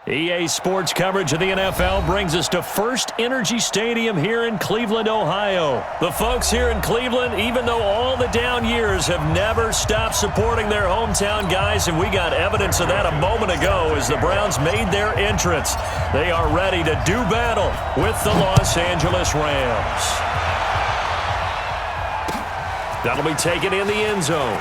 EA Sports coverage of the NFL brings us to First Energy Stadium here in Cleveland, Ohio. The folks here in Cleveland, even though all the down years, have never stopped supporting their hometown guys, and we got evidence of that a moment ago as the Browns made their entrance. They are ready to do battle with the Los Angeles Rams. That'll be taken in the end zone.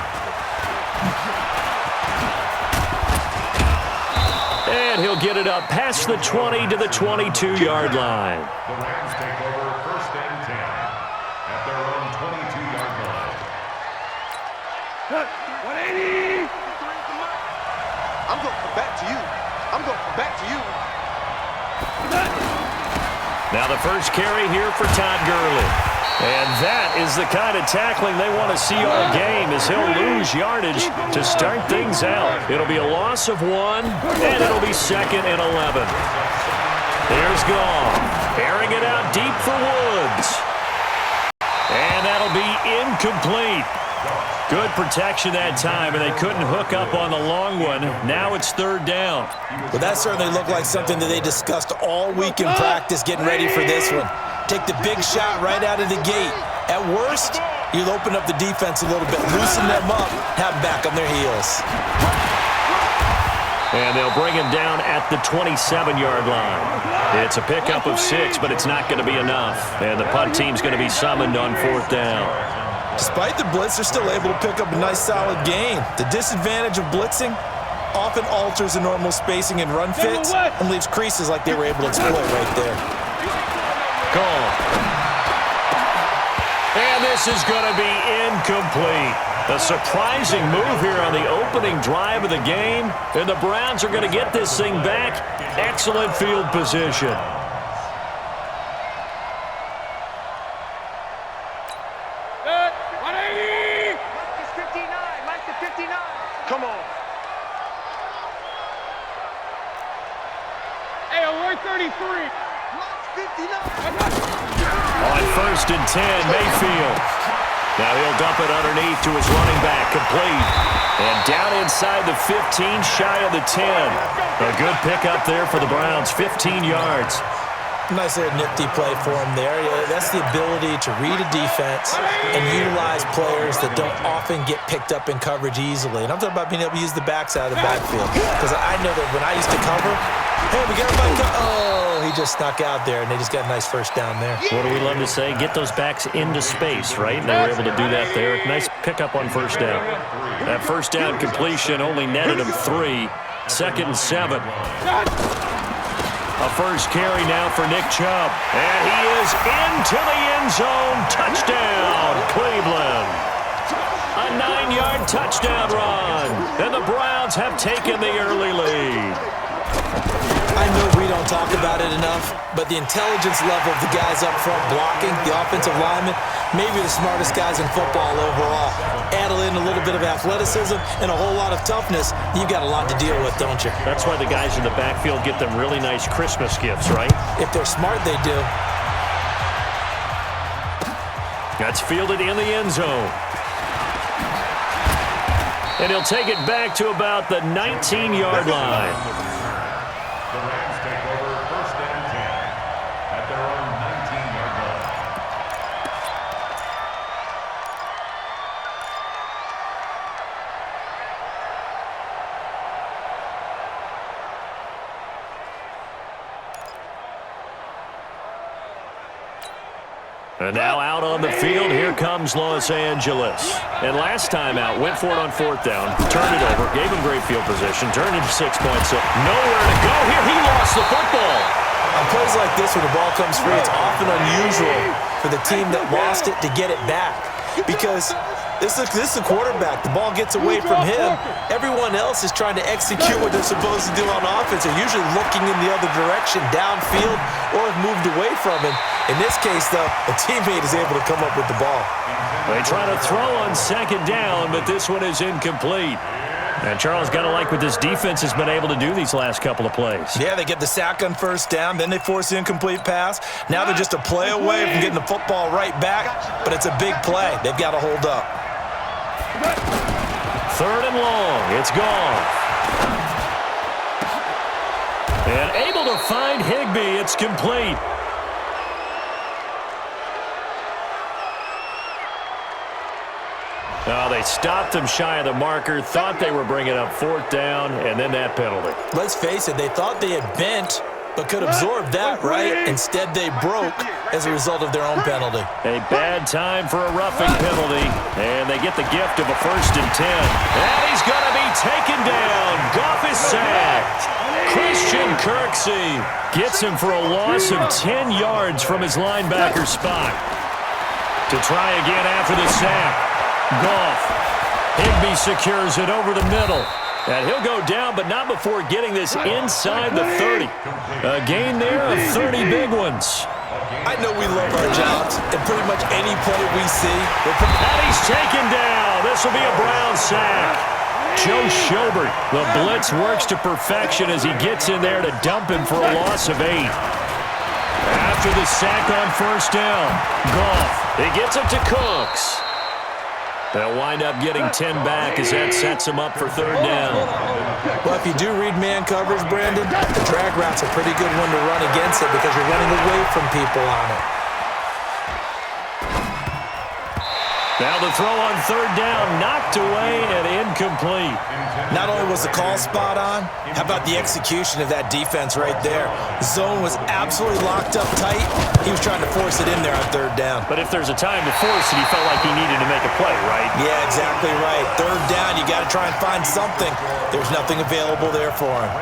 And he'll get it up past the 20 to the 22-yard line. The Rams take over first and 10 at their own 22-yard line. 180! I'm going back to you. I'm going back to you. Now the first carry here for Todd Gurley. And that is the kind of tackling they want to see all game, as he'll lose yardage to start things out. It'll be a loss of 1, and it'll be 2nd and 11. Here's Goff, airing it out deep for Woods. And that'll be incomplete. Good protection that time, and they couldn't hook up on the long one. Now it's 3rd down. Well, that certainly looked like something that they discussed all week in practice, getting ready for this one. Take the big shot right out of the gate. At worst, you'll open up the defense a little bit, loosen them up, have them back on their heels. And they'll bring him down at the 27-yard line. It's a pickup of 6, but it's not going to be enough. And the punt team's going to be summoned on 4th down. Despite the blitz, they're still able to pick up a nice, solid gain. The disadvantage of blitzing often alters the normal spacing and run fits and leaves creases like they were able to exploit right there. Goal. And this is going to be incomplete. A surprising move here on the opening drive of the game, and the Browns are going to get this thing back. Excellent field position. Come on. Hey, alert 33. 59. On 1st and 10, Mayfield. Now he'll dump it underneath to his running back, complete. And down inside the 15, shy of the 10. A good pickup there for the Browns, 15 yards. Nice little nifty play for him there. That's the ability to read a defense and utilize players that don't often get picked up in coverage easily. And I'm talking about being able to use the backs out of the backfield. Because I know that when I used to cover, hey, we got everybody he just snuck out there, and they just got a nice first down there. What do we love to say? Get those backs into space, right? And they were able to do that there. Nice pickup on 1st down. That 1st down completion only netted him 3. 2nd and 7. A first carry now for Nick Chubb. And he is into the end zone. Touchdown, Cleveland. A 9-yard touchdown run. And the Browns have taken the early lead. I know we don't talk about it enough, but the intelligence level of the guys up front blocking, the offensive linemen, maybe the smartest guys in football overall. Add in a little bit of athleticism and a whole lot of toughness, you've got a lot to deal with, don't you? That's why the guys in the backfield get them really nice Christmas gifts, right? If they're smart, they do. That's fielded in the end zone. And he'll take it back to about the 19-yard line. The Rams take over first and 10 at their own 19-yard line. And now out on the field, here comes Los Angeles. And last time out, went for it on 4th down, turned it over, gave him great field position, turned into 6 points. So nowhere to go here. He lost the football. On plays like this, when the ball comes free, it's often unusual for the team that lost it to get it back. Because this is a quarterback. The ball gets away from him. Everyone else is trying to execute what they're supposed to do on offense. They're usually looking in the other direction, downfield, or have moved away from him. In this case, though, a teammate is able to come up with the ball. They try to throw on 2nd down, but this one is incomplete. And Charles, got to like what this defense has been able to do these last couple of plays. Yeah, they get the sack on 1st down, then they force the incomplete pass. Now they're just a play away from getting the football right back, but it's a big play. They've got to hold up. 3rd and long. It's gone. And able to find Higbee. It's complete. Oh, they stopped him shy of the marker, thought they were bringing up 4th down, and then that penalty. Let's face it, they thought they had bent, but could absorb that, right? Instead, they broke as a result of their own penalty. A bad time for a roughing penalty, and they get the gift of a 1st and 10. And he's going to be taken down. Goff is sacked. Christian Kirksey gets him for a loss of 10 yards from his linebacker spot. To try again after the sack. Goff. Higbee secures it over the middle. And he'll go down, but not before getting this inside the 30. A gain there of 30 big ones. I know we love our jobs, and pretty much any play we see. And he's taken down. This will be a Brown sack. Joe Schobert, the blitz works to perfection as he gets in there to dump him for a loss of 8. After the sack on 1st down, Goff. He gets it to Cooks. They'll wind up getting 10 back as that sets them up for 3rd down. Well, if you do read man coverage, Brandon, the drag route's a pretty good one to run against it because you're running away from people on it. Now the throw on 3rd down, knocked away and incomplete. Not only was the call spot on, how about the execution of that defense right there? Zone was absolutely locked up tight. He was trying to force it in there on 3rd down. But if there's a time to force it, he felt like he needed to make a play, right? Yeah, exactly right. 3rd down, you got to try and find something. There's nothing available there for him.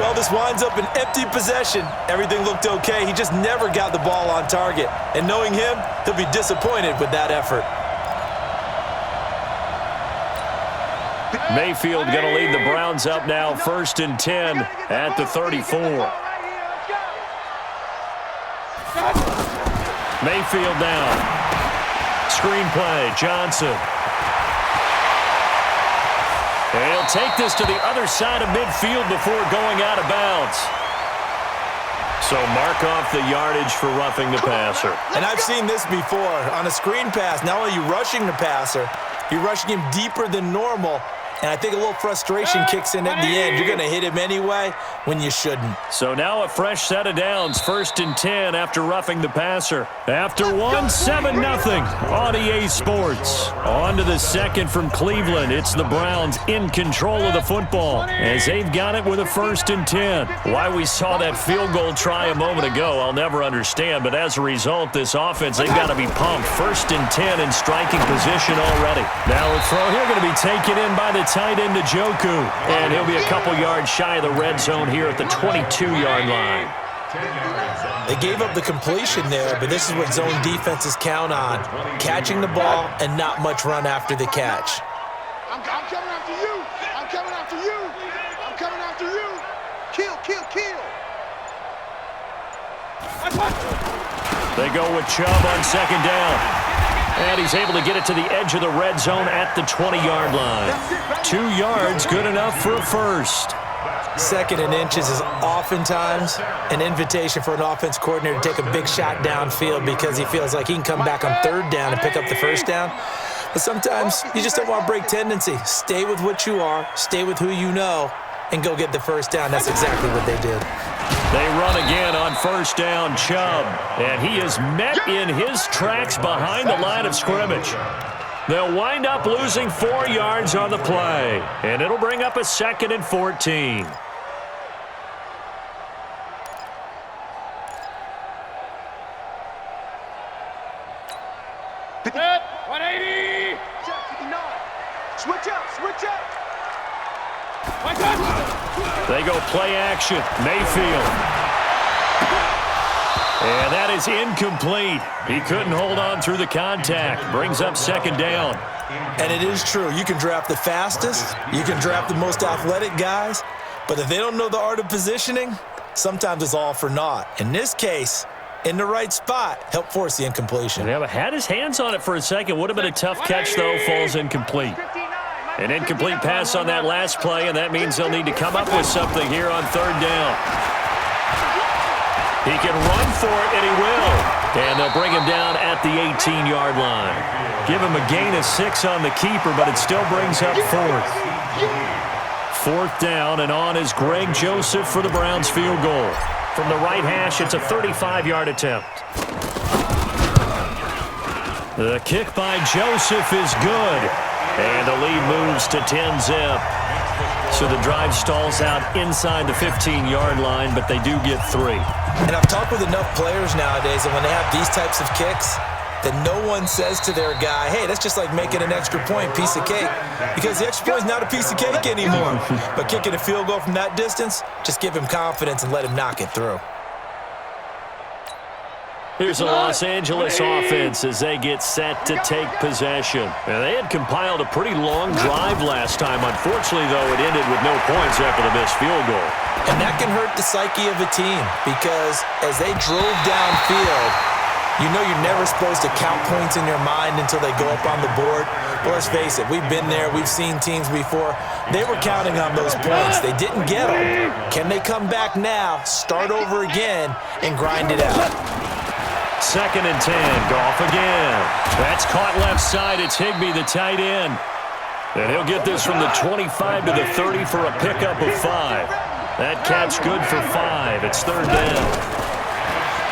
Well, this winds up an empty possession. Everything looked okay. He just never got the ball on target. And knowing him, he'll be disappointed with that effort. Mayfield going to lead the Browns up now, 1st and 10 at the 34. Mayfield down. Screen play, Johnson. And he'll take this to the other side of midfield before going out of bounds. So mark off the yardage for roughing the passer. And I've seen this before. On a screen pass, not only are you rushing the passer, you're rushing him deeper than normal. And I think a little frustration kicks in at the end. You're going to hit him anyway when you shouldn't. So now a fresh set of downs, 1st and 10 after roughing the passer. After one, 7-0 on EA Sports. On to the second from Cleveland. It's the Browns in control of the football as they've got it with a 1st and 10. Why we saw that field goal try a moment ago, I'll never understand. But as a result, this offense, they've got to be pumped. 1st and 10 in striking position already. Now a throw here going to be taken in by the tight end Njoku, and he'll be a couple yards shy of the red zone here at the 22-yard line. They gave up the completion there, but this is what zone defenses count on. Catching the ball and not much run after the catch. I'm coming after you. I'm coming after you. I'm coming after you. Kill, kill, kill. They go with Chubb on 2nd down. And he's able to get it to the edge of the red zone at the 20-yard line. 2 yards, good enough for a first. 2nd and inches is oftentimes an invitation for an offense coordinator to take a big shot downfield because he feels like he can come back on 3rd down and pick up the 1st down. But sometimes you just don't want to break tendency. Stay with what you are, stay with who you know, and go get the 1st down. That's exactly what they did. They run again on 1st down, Chubb, and he is met in his tracks behind the line of scrimmage. They'll wind up losing 4 yards on the play, and it'll bring up a 2nd and 14. Set, 180. Set 59. Switch up, switch up. They go play action. Mayfield. And that is incomplete. He couldn't hold on through the contact. Brings up 2nd down. And it is true. You can draft the fastest. You can draft the most athletic guys. But if they don't know the art of positioning, sometimes it's all for naught. In this case, in the right spot, help force the incompletion. Yeah, but had his hands on it for a second. Would have been a tough catch, though. Falls incomplete. An incomplete pass on that last play, and that means they'll need to come up with something here on 3rd down. He can run for it, and he will. And they'll bring him down at the 18-yard line. Give him a gain of 6 on the keeper, but it still brings up 4th. 4th down, and on is Greg Joseph for the Browns field goal. From the right hash, it's a 35-yard attempt. The kick by Joseph is good, and the lead moves to 10-zip. So the drive stalls out inside the 15-yard line, but they do get 3. And I've talked with enough players nowadays, and when they have these types of kicks, that no one says to their guy, hey, that's just like making an extra point, piece of cake. Because the extra point is not a piece of cake anymore. But kicking a field goal from that distance, just give him confidence and let him knock it through. Here's the Los Angeles offense as they get set to take possession. And they had compiled a pretty long drive last time. Unfortunately, though, it ended with no points after the missed field goal. And that can hurt the psyche of a team because as they drove downfield, you know you're never supposed to count points in your mind until they go up on the board. But let's face it, we've been there. We've seen teams before. They were counting on those points. They didn't get them. Can they come back now, start over again, and grind it out? 2nd and 10. Goff again. That's caught left side. It's Higbee, the tight end. And he'll get this from the 25 to the 30 for a pickup of 5. That catch good for 5. It's 3rd down.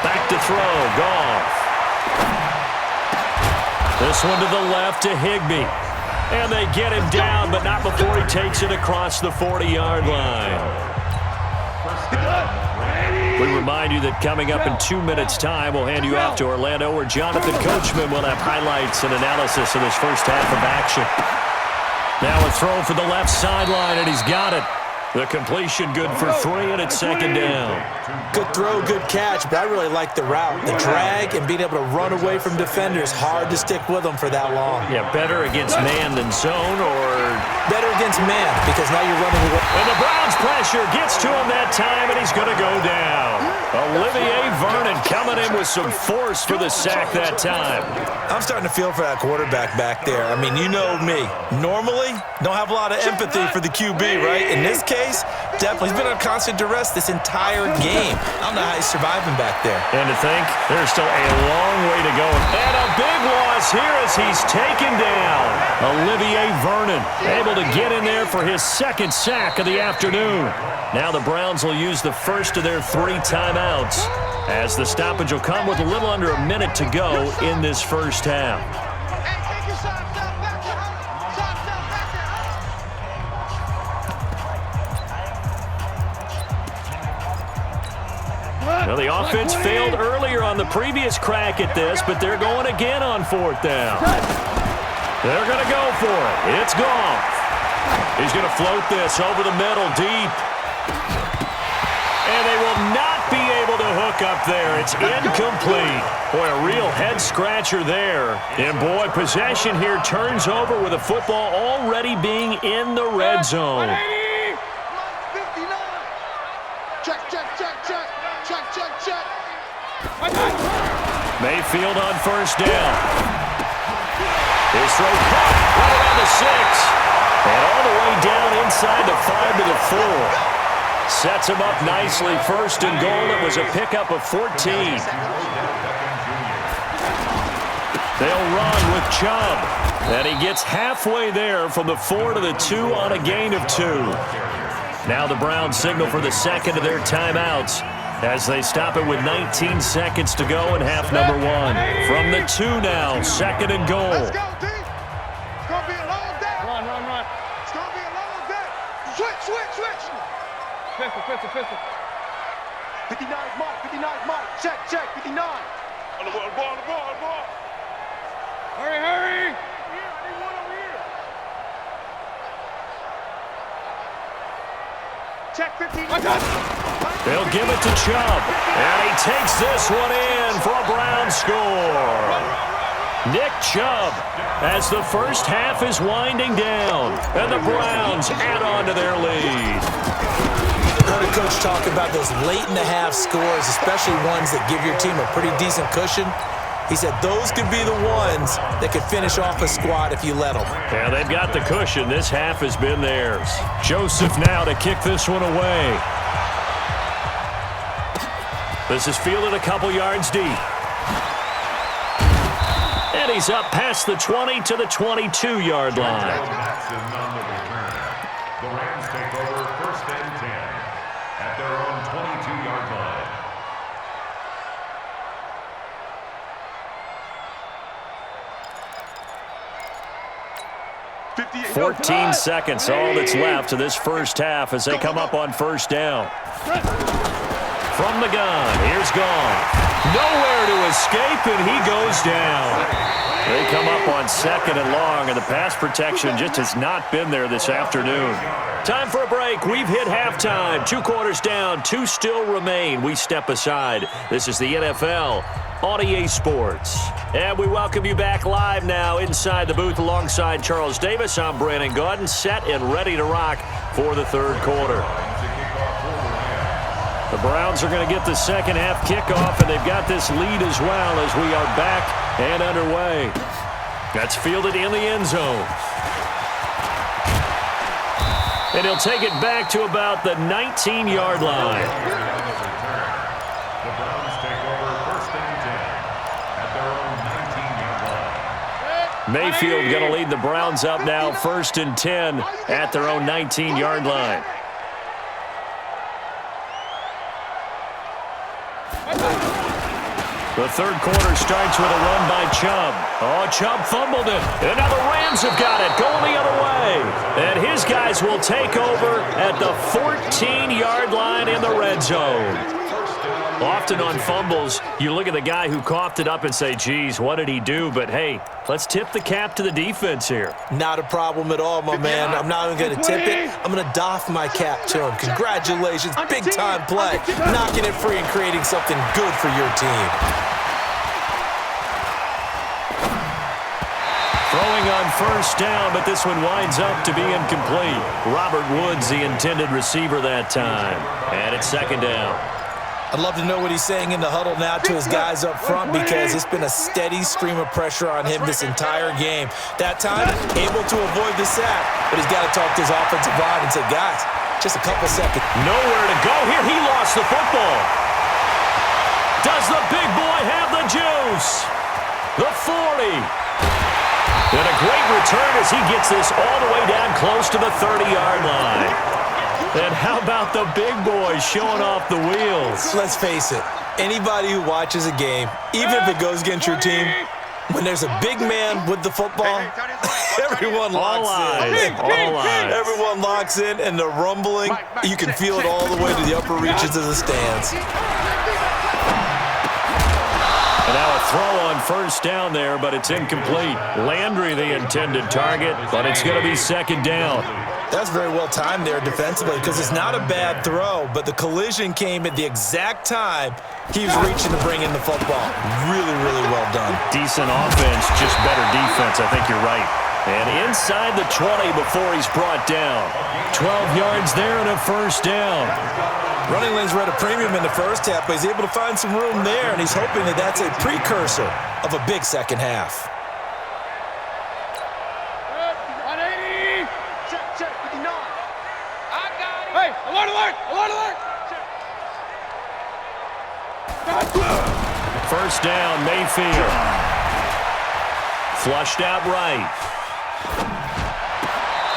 Back to throw, Goff. This one to the left to Higbee. And they get him down, but not before he takes it across the 40-yard line. We remind you that coming up in 2 minutes' time, we'll hand you off to Orlando, where Jonathan Coachman will have highlights and analysis of this first half of action. Now a throw for the left sideline, and he's got it. The completion good for 3, and it's 2nd down. Good throw, good catch, but I really like the route. The drag and being able to run away from defenders, hard to stick with them for that long. Yeah, better against man than zone, or better against man because now you're running away. And the Browns pressure gets to him that time, and he's going to go down. Olivier Vernon coming in with some force for the sack that time. I'm starting to feel for that quarterback back there. I mean, you know me. Normally, don't have a lot of empathy for the QB, right? In this case, definitely. He's been on constant duress this entire game. I don't know how he's surviving back there. And to think, there's still a long way to go. And a big loss here as he's taken down. Olivier Vernon able to get in there for his 2nd sack of the afternoon. Now the Browns will use the first of their 3 timeouts as the stoppage will come with a little under a minute to go in this first half. Well, the offense failed earlier on the previous crack at this, but they're going again on 4th down. They're going to go for it. It's Goff. He's going to float this over the middle deep. And they will not be able to hook up there. It's incomplete. Boy, a real head-scratcher there. And, boy, possession here turns over with the football already being in the red zone. Mayfield on 1st down. His throw caught right around the 6. And all the way down inside the 5 to the 4. Sets him up nicely. 1st and goal. It was a pickup of 14. They'll run with Chubb. And he gets halfway there from the 4 to the 2 on a gain of 2. Now the Browns signal for the 2nd of their timeouts as they stop it with 19 seconds to go in half number 1. From the 2 now, 2nd and goal. Let's go, D. It's going to be a long day. Run. It's going to be a long day. Switch. Pistol. 59 mark. Check. 59. On the ball. Hurry. Yeah, I need one over here. Check 15. They'll give it to Chubb. And he takes this one in for a Browns score. Nick Chubb as the first half is winding down. And the Browns add on to their lead. Heard a coach talk about those late-in-the-half scores, especially ones that give your team a pretty decent cushion. He said those could be the ones that could finish off a squad if you let them. Yeah, they've got the cushion. This half has been theirs. Joseph now to kick this one away. This is fielded a couple yards deep. And he's up past the 20 to the 22-yard line. The Rams take over first and 10 at their own 22-yard line. 14 seconds, all that's left of this first half as they come up on first down. From the gun, here's Goff. Nowhere to escape, and he goes down. They come up on second and long, and the pass protection just has not been there this afternoon. Time for a break. We've hit halftime. 2 quarters down, 2 still remain. We step aside. This is the NFL on EA Sports. And we welcome you back live now inside the booth alongside Charles Davis. I'm Brandon Gaudin, set and ready to rock for the third quarter. The Browns are going to get the second half kickoff, and they've got this lead as well as we are back and underway. That's fielded in the end zone. And he'll take it back to about the 19-yard line. The Browns take over first and 10 at their own 19-yard line. Mayfield going to lead the Browns up now, first and 10 at their own 19-yard line. The third quarter starts with a run by Chubb. Oh, Chubb fumbled it. And now the Rams have got it, going the other way. And his guys will take over at the 14-yard line in the red zone. Often on fumbles, you look at the guy who coughed it up and say, geez, what did he do? But, hey, let's tip the cap to the defense here. Not a problem at all, my man. I'm not even going to tip it. I'm going to doff my cap to him. Congratulations. Big-time play. Knocking it free and creating something good for your team. Throwing on first down, but this one winds up to be incomplete. Robert Woods, the intended receiver that time. And it's second down. I'd love to know what he's saying in the huddle now to his guys up front, because it's been a steady stream of pressure on him this entire game. That time, able to avoid the sack, but he's got to talk to his offensive line and say, guys, just a couple seconds. Nowhere to go here. He lost the football. Does the big boy have the juice? The 40. And a great return as he gets this all the way down close to the 30-yard line. And how about the big boys showing off the wheels? Let's face it, anybody who watches a game, even if it goes against your team, when there's a big man with the football, everyone locks in. All eyes. Everyone locks in, and the rumbling, you can feel it all the way to the upper reaches of the stands. And now a throw on first down there, but it's incomplete. Landry the intended target, but it's going to be second down. That's very well timed there defensively, because it's not a bad throw, but the collision came at the exact time he was reaching to bring in the football. Really, really well done. Decent offense, just better defense. I think you're right. And inside the 20 before he's brought down. 12 yards there and a first down. Running lanes were at a premium in the first half, but he's able to find some room there, and he's hoping that that's a precursor of a big second half. First down, Mayfield. Flushed out right.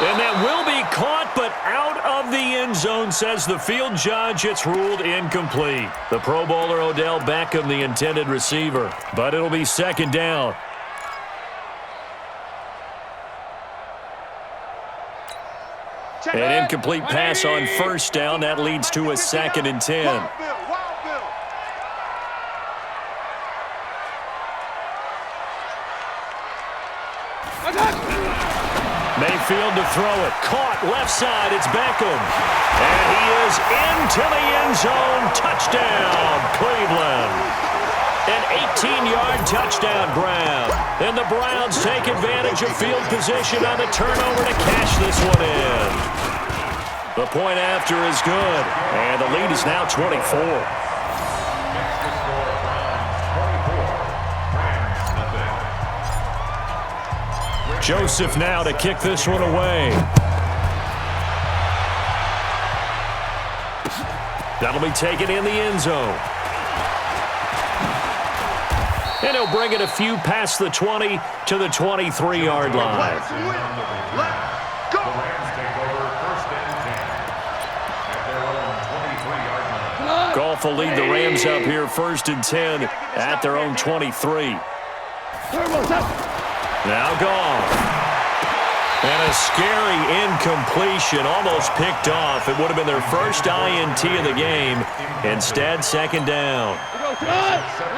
And that will be caught, but out of the end zone, says the field judge. It's ruled incomplete. The Pro Bowler Odell Beckham, the intended receiver. But it'll be second down. An incomplete pass on first down. That leads to a second and 10. Mayfield to throw it. Caught left side. It's Beckham. And he is into the end zone. Touchdown, Cleveland. An 18-yard touchdown grab. And the Browns take advantage of field position on the turnover to cash this one in. The point after is good. And the lead is now 24. Joseph now to kick this one away. That'll be taken in the end zone. And he'll bring it a few past the 20 to the 23-yard line. The Rams take over first Goff will lead the Rams up here 1st and 10 at their own 23. Now Goff. And a scary incompletion, almost picked off. It would have been their first INT of the game. Instead, 2nd down.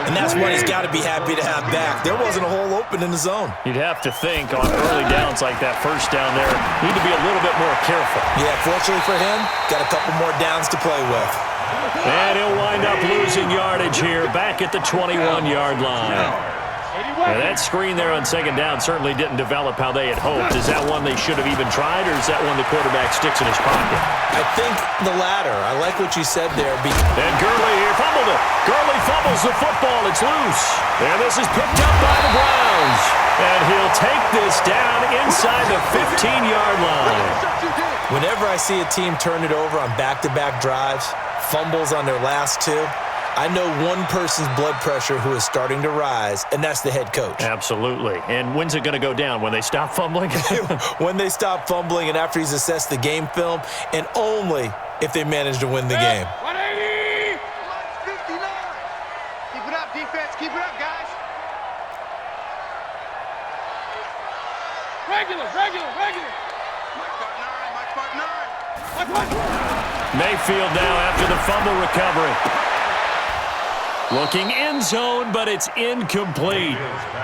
And that's one he's got to be happy to have back. There wasn't a hole open in the zone. You'd have to think on early downs like that, first down there, need to be a little bit more careful. Yeah, fortunately for him, got a couple more downs to play with. And he'll wind up losing yardage here back at the 21-yard line. And that screen there on 2nd down certainly didn't develop how they had hoped. Is that one they should have even tried, or is that one the quarterback sticks in his pocket? I think the latter. I like what you said there. And Gurley here fumbled it. Gurley fumbles the football. It's loose. And this is picked up by the Browns. And he'll take this down inside the 15-yard line. Whenever I see a team turn it over on back-to-back drives, fumbles on their last two, I know one person's blood pressure who is starting to rise, and that's the head coach. Absolutely. And when's it going to go down? When they stop fumbling? When they stop fumbling and after he's assessed the game film, and only if they manage to win the game. 180! 59! Keep it up, defense. Keep it up, guys. Regular. Mike part 9. Mayfield now after the fumble recovery. Looking end zone, but it's incomplete.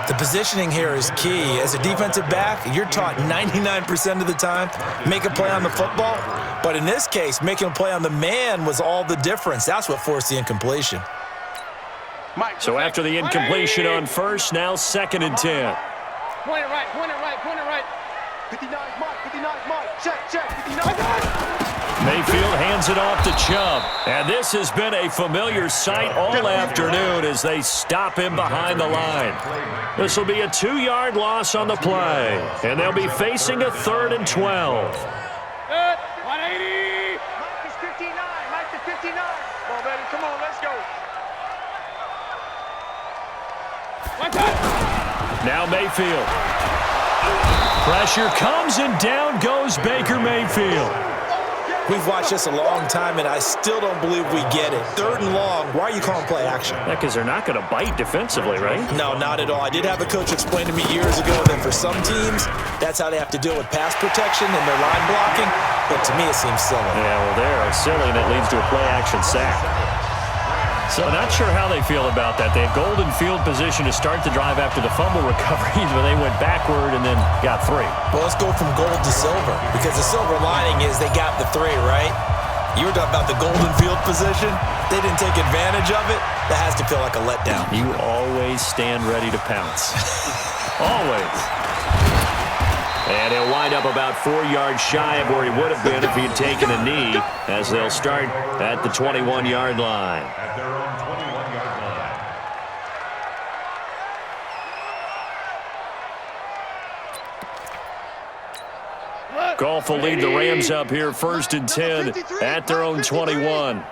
The positioning here is key. As a defensive back, you're taught 99% of the time, make a play on the football. But in this case, making a play on the man was all the difference. That's what forced the incompletion. So after the incompletion on first, now 2nd and 10. Point it right. 59, Mike. Check. 59. Mayfield hands it off to Chubb. And this has been a familiar sight all afternoon as they stop him behind the line. This will be a 2-yard loss on the play. And they'll be facing a 3rd and 12. 180! Mike is 59. Mike to 59. Come on, baby. Come on, let's go. Now Mayfield. Pressure comes and down goes Baker Mayfield. We've watched this a long time, and I still don't believe we get it. 3rd and long, why are you calling play action? Yeah, because they're not going to bite defensively, right? No, not at all. I did have a coach explain to me years ago that for some teams, that's how they have to deal with pass protection and their line blocking. But to me, it seems silly. Yeah, well, they're silly, and it leads to a play-action sack. So not sure how they feel about that. They had golden field position to start the drive after the fumble recovery, but they went backward and then got 3. Well, let's go from gold to silver, because the silver lining is they got the 3, right? You were talking about the golden field position. They didn't take advantage of it. That has to feel like a letdown. You always stand ready to pounce. Always. And he'll wind up about 4 yards shy of where he would have been if he had taken a knee, as they'll start at the 21-yard line. At their own 21-yard line. Goff will lead the Rams up here 1st and 10 at their own 21.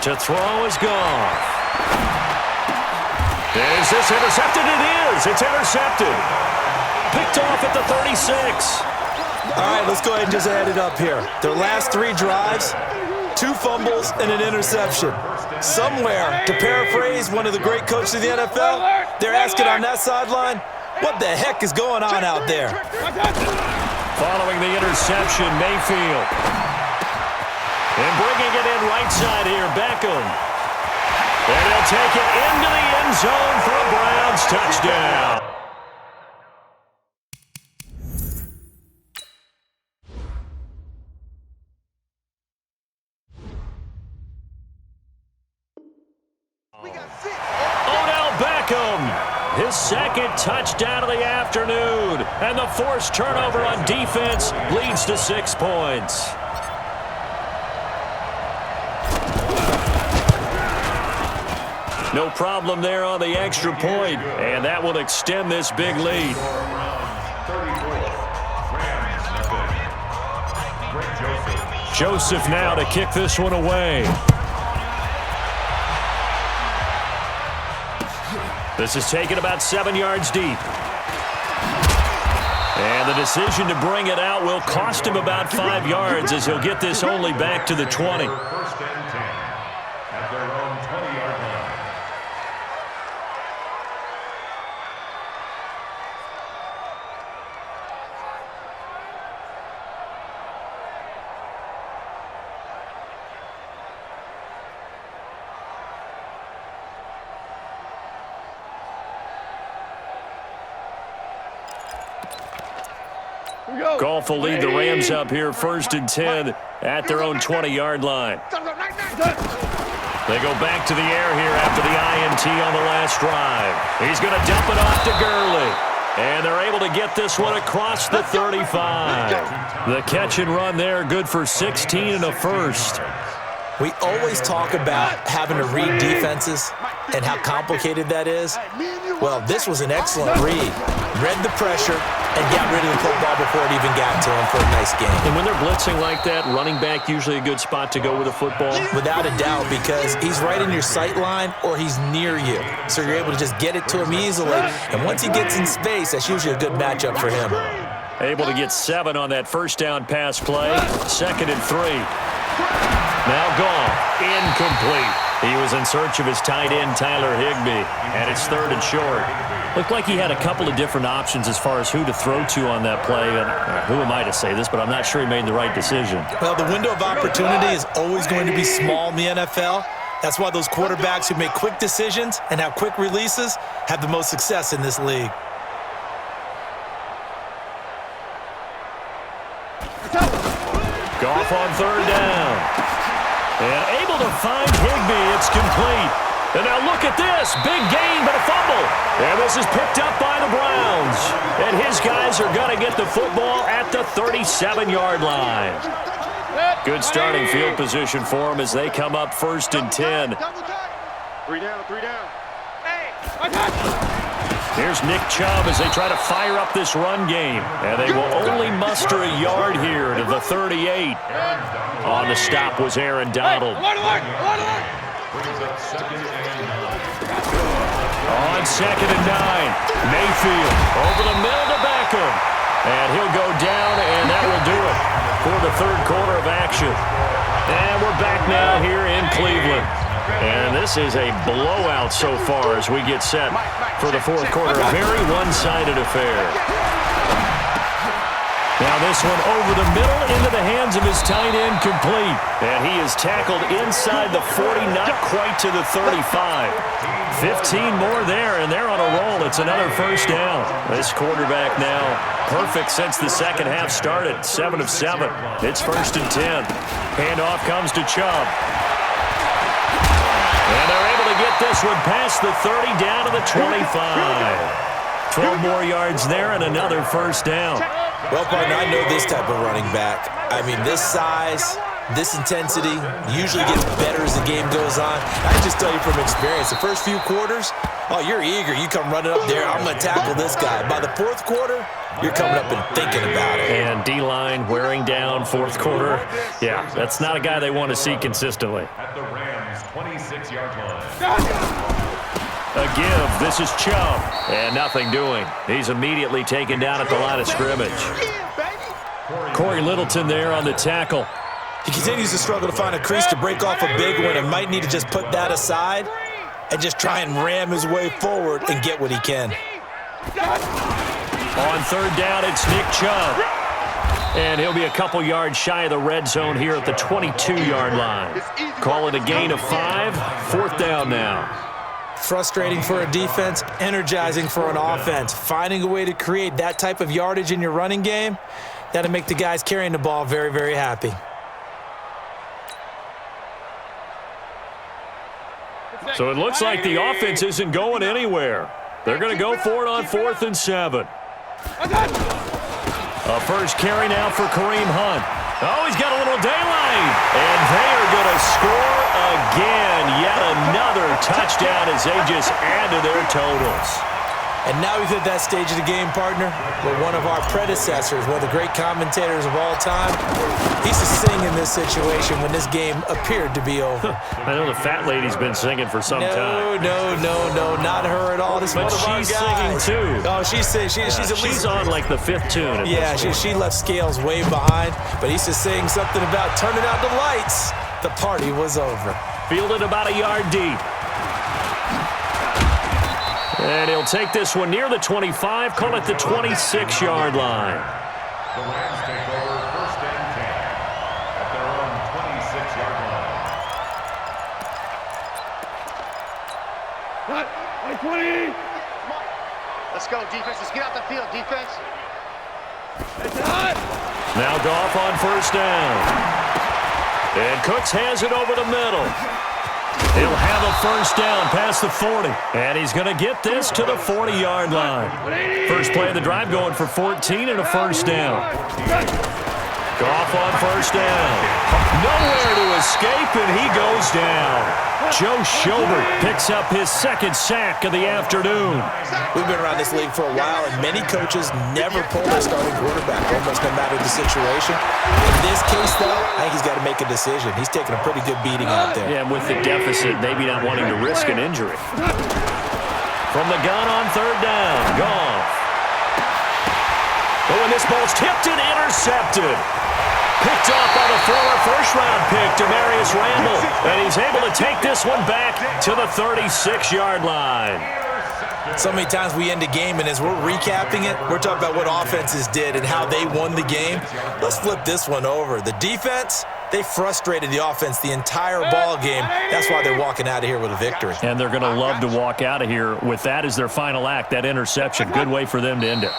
To throw is Goff. Is this intercepted? It is. It's intercepted. Picked off at the 36. All right, let's go ahead and just add it up here. Their last 3 drives, 2 fumbles and an interception. Somewhere, to paraphrase one of the great coaches of the NFL, they're asking on that sideline, what the heck is going on out there? Following the interception, Mayfield. And bringing it in right side here, Beckham. And he'll take it into the end zone for a Browns touchdown. His 2nd touchdown of the afternoon. And the forced turnover on defense leads to 6 points. No problem there on the extra point, and that will extend this big lead. Joseph now to kick this one away. This is taken about 7 yards deep. And the decision to bring it out will cost him about 5 yards as he'll get this only back to the 20. 1st and 10. Goff will lead the Rams up here 1st and 10 at their own 20-yard line. They go back to the air here after the INT on the last drive. He's going to dump it off to Gurley. And they're able to get this one across the 35. The catch and run there, good for 16 and a first. We always talk about having to read defenses and how complicated that is. Well, this was an excellent read. Read the pressure and got rid of the football before it even got to him for a nice game. And when they're blitzing like that, running back usually a good spot to go with a football? Without a doubt, because he's right in your sight line or he's near you. So you're able to just get it to him easily. And once he gets in space, that's usually a good matchup for him. Able to get 7 on that first down pass play. 2nd and 3. Now Goff, incomplete. He was in search of his tight end, Tyler Higbee, and it's 3rd and short. Looked like he had a couple of different options as far as who to throw to on that play. And who am I to say this, but I'm not sure he made the right decision. Well, the window of opportunity is always going to be small in the NFL. That's why those quarterbacks who make quick decisions and have quick releases have the most success in this league. Goff on 3rd down. And able to find Higbee. It's complete. And now look at this. Big gain, but a fumble. And this is picked up by the Browns. And his guys are going to get the football at the 37-yard line. Good starting field position for them as they come up 1st and 10. 3 down, 3 down. Here's Nick Chubb as they try to fire up this run game. And they will only muster a yard here to the 38. On the stop was Aaron Donald. On 2nd and 9. Mayfield over the middle to Beckham. And he'll go down, and that will do it for the 3rd quarter of action. And we're back now here in Cleveland. And this is a blowout so far as we get set for the 4th quarter. A very one-sided affair. Now this one over the middle into the hands of his tight end, complete. And he is tackled inside the 40, not quite to the 35. 15 more there, and they're on a roll. It's another 1st down. This quarterback now perfect since the second half started. 7 of 7. It's 1st and 10. Handoff comes to Chubb. And they're able to get this one past the 30 down to the 25. 12 more yards there and another 1st down. Well, partner, I know this type of running back. I mean, this size, this intensity usually gets better as the game goes on. I just tell you from experience, the first few quarters, oh, you're eager. You come running up there, I'm going to tackle this guy. By the 4th quarter, you're coming up and thinking about it. And D-line wearing down 4th quarter. Yeah, that's not a guy they want to see consistently. At the Rams' 26-yard line. A give. This is Chubb. And nothing doing. He's immediately taken down at the line of scrimmage. Corey Littleton there on the tackle. He continues to struggle to find a crease to break off a big one and might need to just put that aside and just try and ram his way forward and get what he can. On 3rd down, it's Nick Chubb. And he'll be a couple yards shy of the red zone here at the 22-yard line. Call it a gain of 5. 4th down now. Frustrating for a defense, energizing for an offense. Finding a way to create that type of yardage in your running game, that'll make the guys carrying the ball very, very happy. So it looks like the offense isn't going anywhere. They're going to go for it on 4th and 7. A first carry now for Kareem Hunt. Oh, he's got a little daylight. And they are going to score again. Yet another touchdown as they just add to their totals. And now we've hit that stage of the game, partner, where one of our predecessors, one of the great commentators of all time, he used to sing in this situation when this game appeared to be over. I know the fat lady's been singing for some time. No, not her at all. This is but one of our she's guys. singing too. Oh, she's at least she's on like the 5th tune. Yeah, she left Scales way behind, but he used to sing something about turning out the lights. The party was over. Fielded about a yard deep. And he'll take this one near the 25, call it the 26-yard line. The Rams take over 1st and 10 at their own 26-yard line. Let's go, defense. Let's get out the field, defense. Now Goff on first down. And Cooks has it over the middle. He'll have a first down past the 40. And he's going to get this to the 40-yard line. First play of the drive going for 14 and a first down. Goff on first down. Nowhere to escape, and he goes down. Joe Schobert picks up his second sack of the afternoon. We've been around this league for a while, and many coaches never pull their starting quarterback, almost no matter the situation. In this case, though, I think he's got to make a decision. He's taking a pretty good beating out there. Yeah, with the deficit, maybe not wanting to risk an injury. From the gun on third down, Goff. Oh, and this ball's tipped and intercepted. Picked off by the former first-round pick, Demarius Randall. And he's able to take this one back to the 36-yard line. So many times we end a game, and as we're recapping it, we're talking about what offenses did and how they won the game. Let's flip this one over. The defense, they frustrated the offense the entire ball game. That's why they're walking out of here with a victory. And they're going to love to walk out of here with that as their final act, that interception. Good way for them to end it.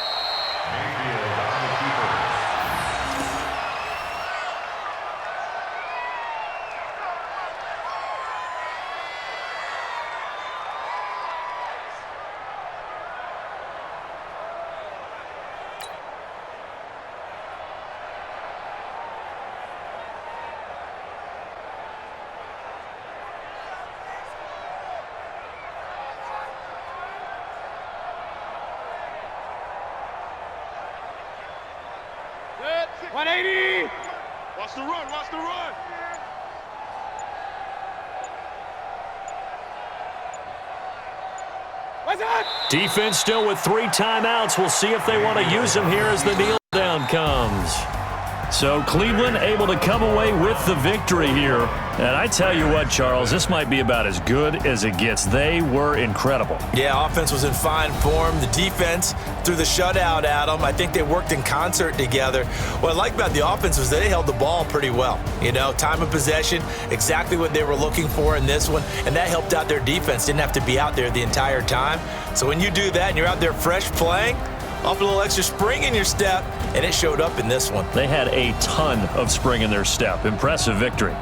Watch the run, watch the run. Defense still with 3 timeouts. We'll see if they want to use them here as the kneel down comes. So Cleveland able to come away with the victory here. And I tell you what, Charles, this might be about as good as it gets. They were incredible. Yeah, offense was in fine form. The defense threw the shutout at them. I think they worked in concert together. What I like about the offense was they held the ball pretty well. You know, time of possession, exactly what they were looking for in this one, and that helped out their defense. Didn't have to be out there the entire time. So when you do that and you're out there fresh playing, off a little extra spring in your step, and it showed up in this one. They had a ton of spring in their step. Impressive victory.